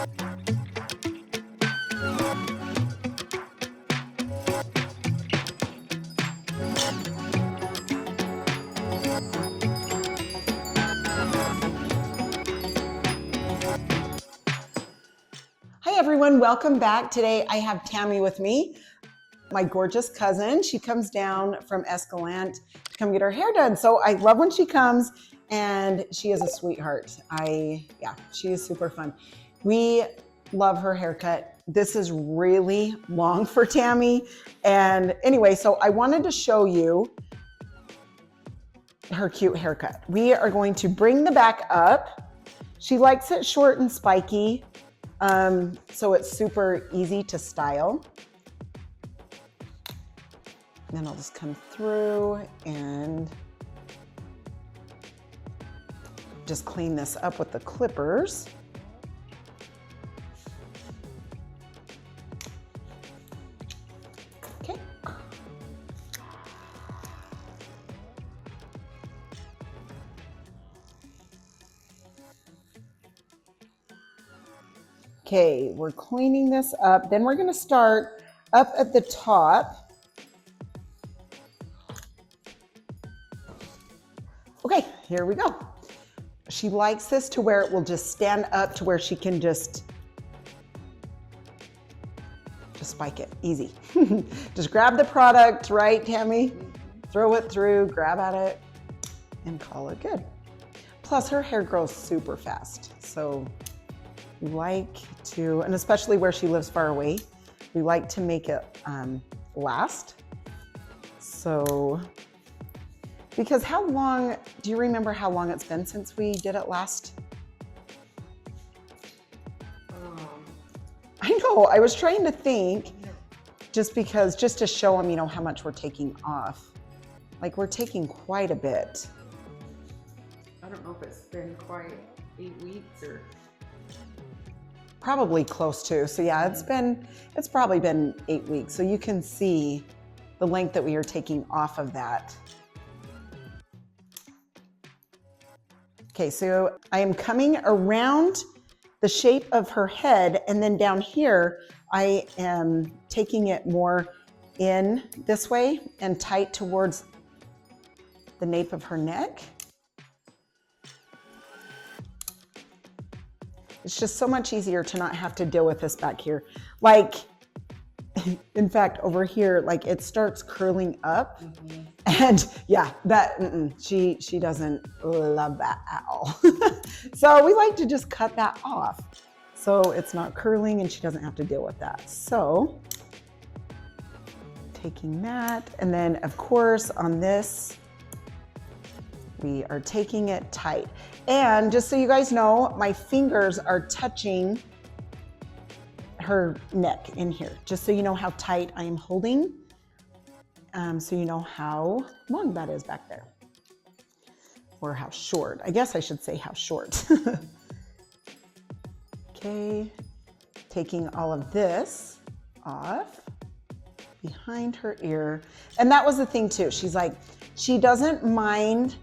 Hi everyone, welcome back. Today I have Tammy with me, my gorgeous cousin. She comes down from Escalante to come get her hair done. So I love when she comes, and she is a sweetheart. Yeah, she is super fun. We love her haircut. This is really long for Tammy. And anyway, so I wanted to show you her cute haircut. We are going to bring the back up. She likes it short and spiky. So it's super easy to style. And then I'll just come through and just clean this up with the clippers. Okay. Okay, we're cleaning this up. Then we're gonna start up at the top. Okay, here we go. She likes this to where it will just stand up to where she can just spike it, easy. Just grab the product, right, Tammy? Throw it through, grab at it, and call it good. Plus her hair grows super fast. So we like to, and especially where she lives far away, we like to make it last. So, because how long, do you remember how long it's been since we did it last? I know, I was trying to think, just to show them, you know, how much we're taking off. Like we're taking quite a bit. I don't know if it's been quite 8 weeks or. Probably close to. So yeah, it's probably been 8 weeks. So you can see the length that we are taking off of that. Okay, so I am coming around the shape of her head, and then down here, I am taking it more in this way and tight towards the nape of her neck. It's just so much easier to not have to deal with this back here. Like, in fact, over here, like it starts curling up. And yeah, she doesn't love that at all. So we like to just cut that off so it's not curling and she doesn't have to deal with that. So taking that, and then of course on this, we are taking it tight. And just so you guys know, my fingers are touching her neck in here, just so you know how tight I am holding. So you know how long that is back there. Or how short. I guess I should say how short. Okay, taking all of this off behind her ear. And that was the thing too. She's like, she doesn't mind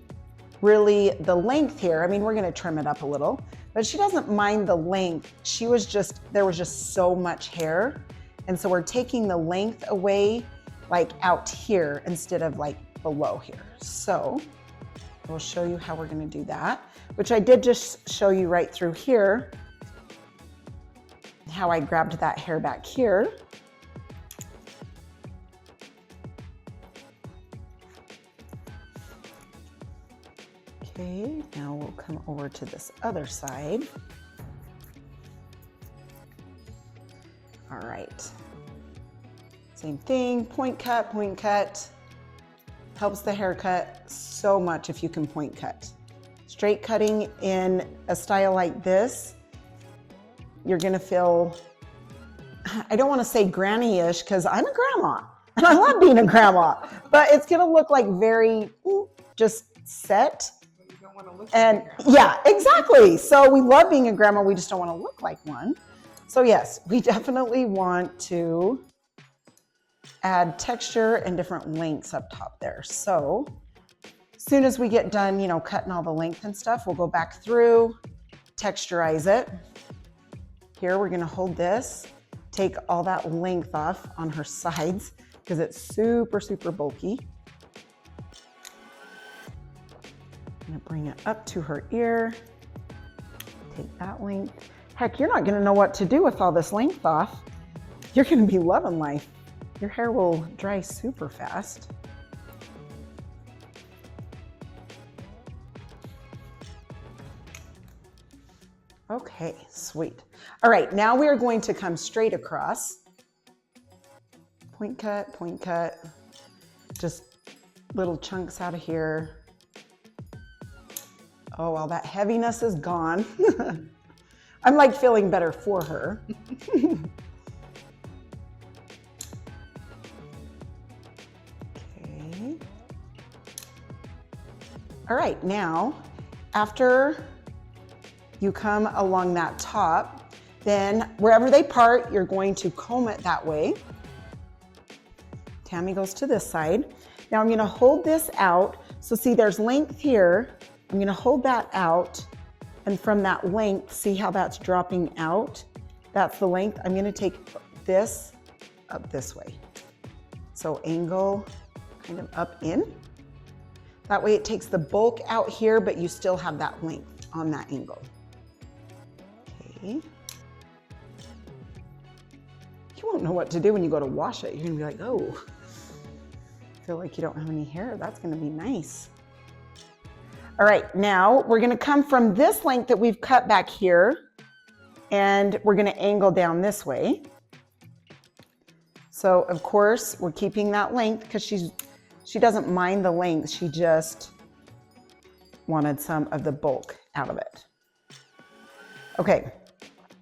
really the length here. I mean, we're gonna trim it up a little, but she doesn't mind the length. There was just so much hair. And so we're taking the length away, like out here instead of like below here. So we'll show you how we're gonna do that, which I did just show you right through here, how I grabbed that hair back here. Okay, now we'll come over to this other side. All right, same thing, point cut. Helps the haircut so much if you can point cut. Straight cutting in a style like this, you're gonna feel, I don't wanna say granny-ish, because I'm a grandma, and I love being a grandma, but it's gonna look like very, just set. And yeah, exactly. So we love being a grandma, we just don't want to look like one. So yes, we definitely want to add texture and different lengths up top there. So as soon as we get done, you know, cutting all the length and stuff, we'll go back through, texturize it. Here we're gonna hold this, take all that length off on her sides because it's super, super bulky. I'm gonna bring it up to her ear, take that length. Heck, you're not gonna know what to do with all this length off. You're gonna be loving life. Your hair will dry super fast. Okay, sweet. All right, now we are going to come straight across. Point cut, just little chunks out of here. Oh, all that heaviness is gone. I'm like feeling better for her. Okay. All right, now, after you come along that top, then wherever they part, you're going to comb it that way. Tammy goes to this side. Now I'm gonna hold this out. So see, there's length here. I'm gonna hold that out, and from that length, see how that's dropping out? That's the length. I'm gonna take this up this way. So angle kind of up in. That way it takes the bulk out here, but you still have that length on that angle. Okay. You won't know what to do when you go to wash it. You're gonna be like, oh, I feel like you don't have any hair. That's gonna be nice. All right, now we're gonna come from this length that we've cut back here, and we're gonna angle down this way. So of course, we're keeping that length because she doesn't mind the length. She just wanted some of the bulk out of it. Okay,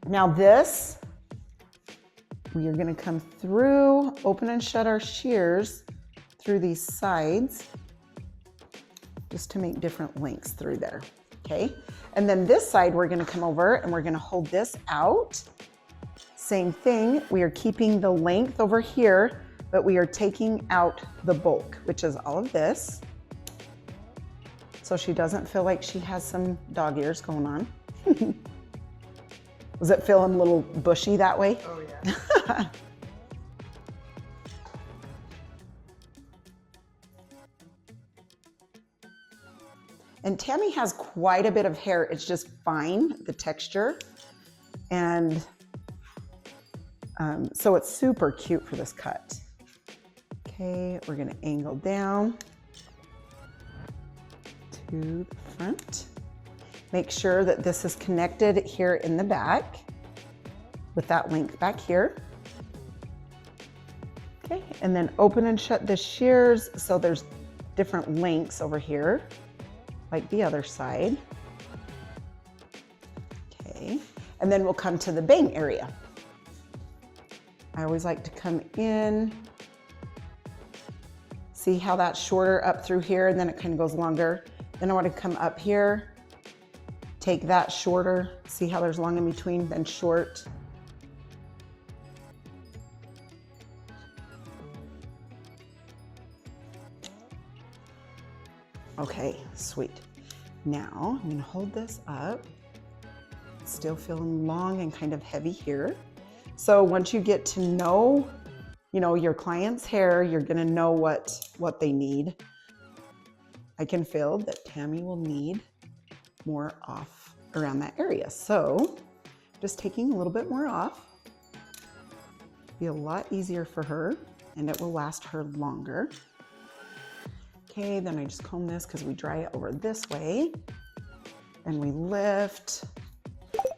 now this, we are gonna come through, open and shut our shears through these sides, just to make different lengths through there, okay? And then this side, we're gonna come over and we're gonna hold this out. Same thing, we are keeping the length over here, but we are taking out the bulk, which is all of this. So she doesn't feel like she has some dog ears going on. Was it feeling a little bushy that way? Oh yeah. And Tammy has quite a bit of hair. It's just fine, the texture. And so it's super cute for this cut. Okay, we're gonna angle down to the front. Make sure that this is connected here in the back with that length back here. Okay, and then open and shut the shears so there's different lengths over here, like the other side. Okay, and then we'll come to the bang area. I always like to come in, see how that's shorter up through here, and then it kind of goes longer. Then I want to come up here, take that shorter, see how there's long in between, then short. Okay, sweet. Now I'm gonna hold this up. Still feeling long and kind of heavy here. So once you get to know, your client's hair, you're gonna know what they need. I can feel that Tammy will need more off around that area. So just taking a little bit more off, be a lot easier for her and it will last her longer. Okay, then I just comb this because we dry it over this way and we lift.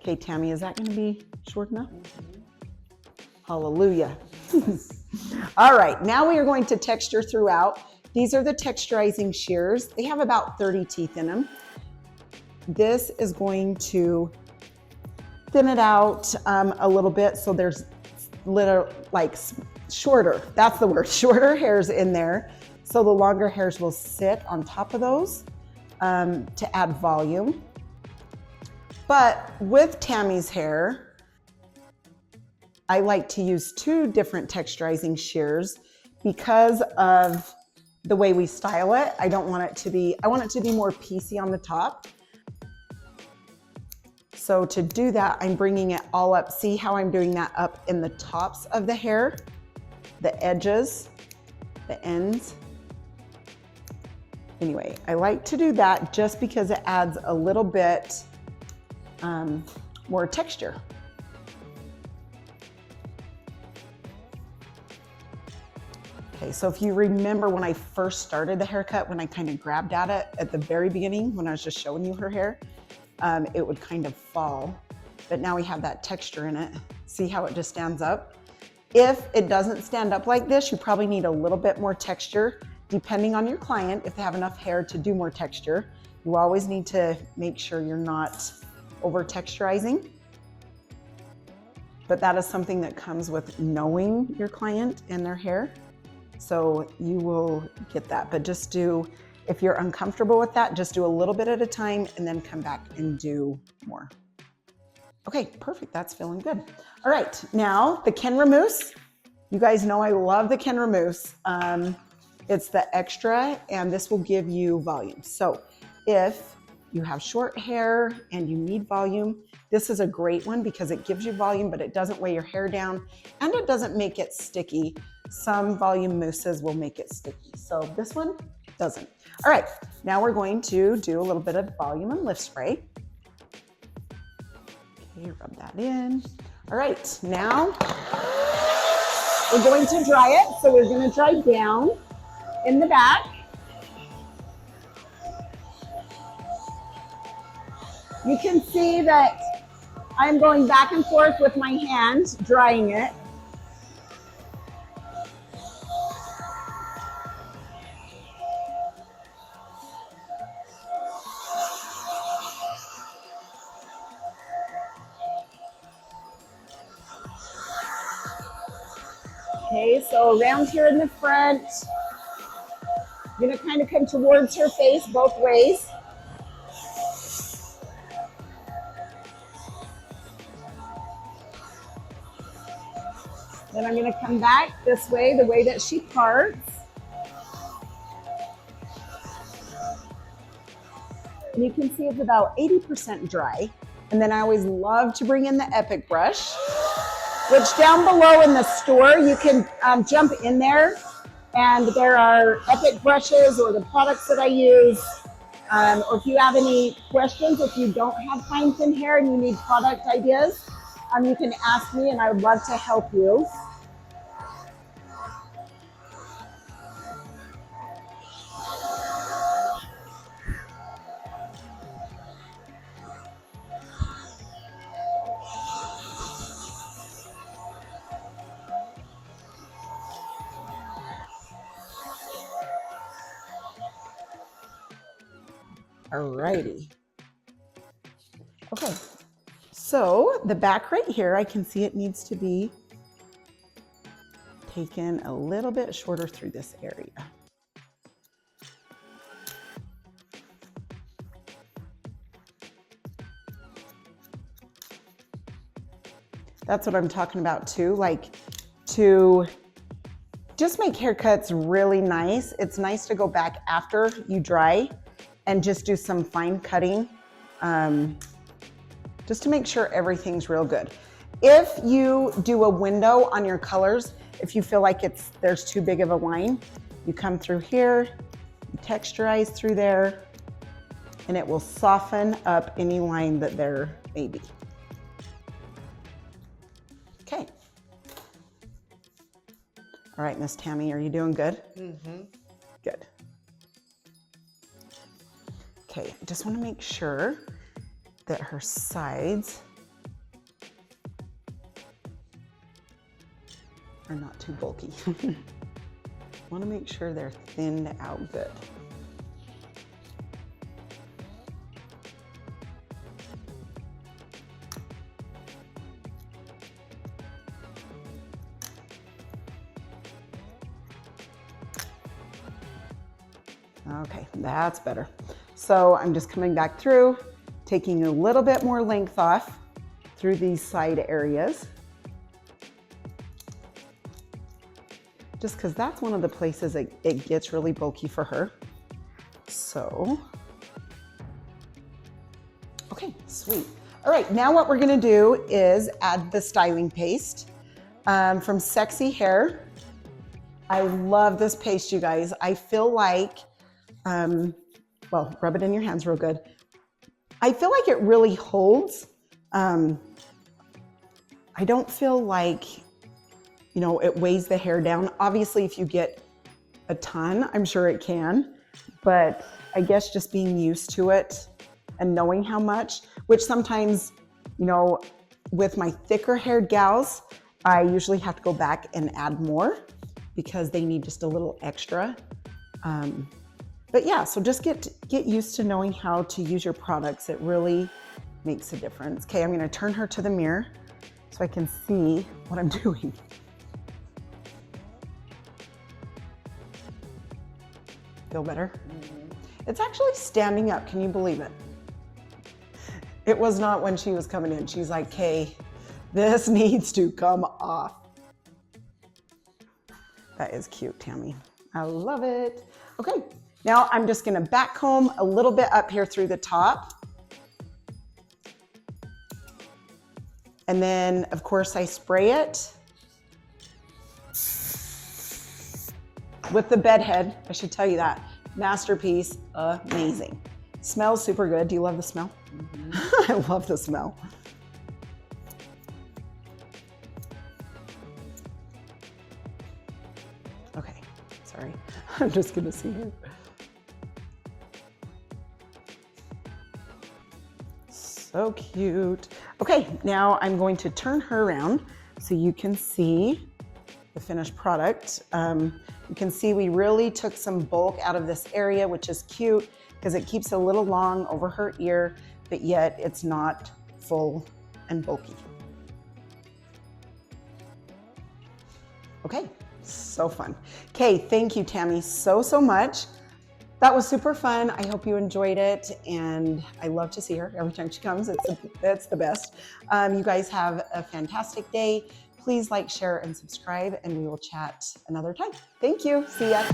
Okay, Tammy, is that gonna be short enough? Hallelujah. All right, now we are going to texture throughout. These are the texturizing shears. They have about 30 teeth in them. This is going to thin it out a little bit so there's shorter, that's the word, shorter hairs in there. So the longer hairs will sit on top of those to add volume. But with Tammy's hair, I like to use 2 different texturizing shears because of the way we style it. I want it to be more piecey on the top. So to do that, I'm bringing it all up. See how I'm doing that up in the tops of the hair, the edges, the ends. Anyway, I like to do that just because it adds a little bit more texture. Okay, so if you remember when I first started the haircut, when I kind of grabbed at it at the very beginning, when I was just showing you her hair, it would kind of fall. But now we have that texture in it. See how it just stands up? If it doesn't stand up like this, you probably need a little bit more texture, depending on your client, if they have enough hair to do more texture. You always need to make sure you're not over texturizing. But that is something that comes with knowing your client and their hair. So you will get that, but just do, if you're uncomfortable with that, just do a little bit at a time and then come back and do more. Okay, perfect, that's feeling good. All right, now the Kenra mousse. You guys know I love the Kenra mousse. It's the extra, and this will give you volume. So if you have short hair and you need volume, this is a great one because it gives you volume, but it doesn't weigh your hair down and it doesn't make it sticky. Some volume mousses will make it sticky. So this one doesn't. All right, now we're going to do a little bit of volume and lift spray. Okay, rub that in. All right, now we're going to dry it. So we're going to dry down in the back. You can see that I'm going back and forth with my hand, drying it. Okay, so around here in the front, you're gonna kind of come towards her face both ways. Then I'm gonna come back this way, the way that she parts. And you can see it's about 80% dry. And then I always love to bring in the Epic brush, which down below in the store, you can jump in there and there are Epic brushes or the products that I use. Or if you have any questions, if you don't have fine thin hair and you need product ideas, you can ask me and I would love to help you. Alrighty. Okay, so the back right here, I can see it needs to be taken a little bit shorter through this area. That's what I'm talking about too, like to just make haircuts really nice. It's nice to go back after you dry and just do some fine cutting, just to make sure everything's real good. If you do a window on your colors, if you feel like there's too big of a line, you come through here, you texturize through there, and it will soften up any line that there may be. Okay. All right, Miss Tammy, are you doing good? Mm-hmm. Good. Okay, I just want to make sure that her sides are not too bulky. Want to make sure they're thinned out good. Okay, that's better. So I'm just coming back through, taking a little bit more length off through these side areas. Just because that's one of the places it gets really bulky for her. So, okay, sweet. All right, now what we're gonna do is add the styling paste from Sexy Hair. I love this paste, you guys. I feel like, well, rub it in your hands real good. I feel like it really holds. I don't feel like, you know, it weighs the hair down. Obviously, if you get a ton, I'm sure it can, but I guess just being used to it and knowing how much, which sometimes, you know, with my thicker haired gals, I usually have to go back and add more because they need just a little extra. But yeah, so just get used to knowing how to use your products. It really makes a difference. Okay, I'm gonna turn her to the mirror so I can see what I'm doing. Feel better? Mm-hmm. It's actually standing up, can you believe it? It was not when she was coming in. She's like, "Kay, this needs to come off." That is cute, Tammy. I love it. Okay, now I'm just gonna back comb a little bit up here through the top. And then, of course, I spray it with the Bed Head. I should tell you that. Masterpiece, amazing. Smells super good. Do you love the smell? Mm-hmm. I love the smell. Okay, sorry. I'm just gonna see her. So cute. Okay, now I'm going to turn her around so you can see the finished product. You can see we really took some bulk out of this area, which is cute because it keeps a little long over her ear, but yet it's not full and bulky. Okay, so fun. Okay, thank you, Tammy, so much. That was super fun. I hope you enjoyed it, and I love to see her every time she comes. It's the best. You guys have a fantastic day. Please like, share, and subscribe, and we will chat another time. Thank you. See ya.